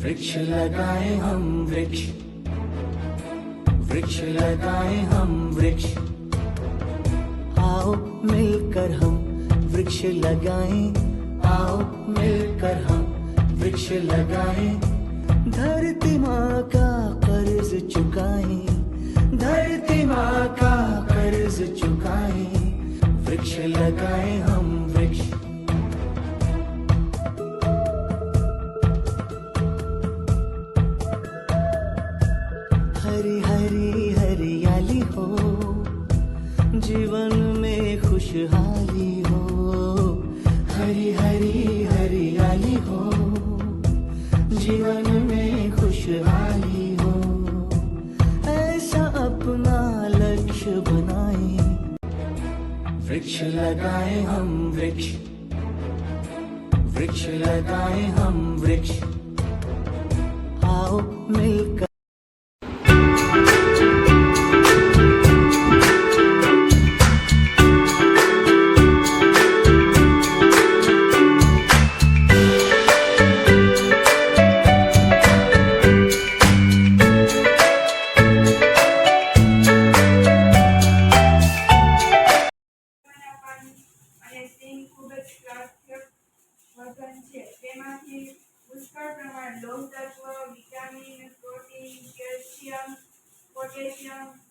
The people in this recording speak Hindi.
वृक्ष लगाए हम वृक्ष, वृक्ष लगाए हम वृक्ष। आओ मिलकर हम वृक्ष लगाएं, आओ मिलकर हम वृक्ष लगाएं। धरती माँ का कर्ज चुकाएं, धरती माँ का कर्ज चुकाएं। वृक्ष लगाएं हम वृक्ष। हरी हरी हरियाली हो, जीवन में खुशहाली हो। हरी हरी हरियाली हो, जीवन में खुशहाली हो। ऐसा अपना लक्ष्य बनाए, वृक्ष लगाए हम वृक्ष, वृक्ष लगाए हम वृक्ष। आओ मिलकर વર્ધન છે. તેમાંથી પુષ્કળ પ્રમાણ લોહ તત્વ, વિટામિન, પ્રોટીન, કેલ્શિયમ, પોટેશિયમ,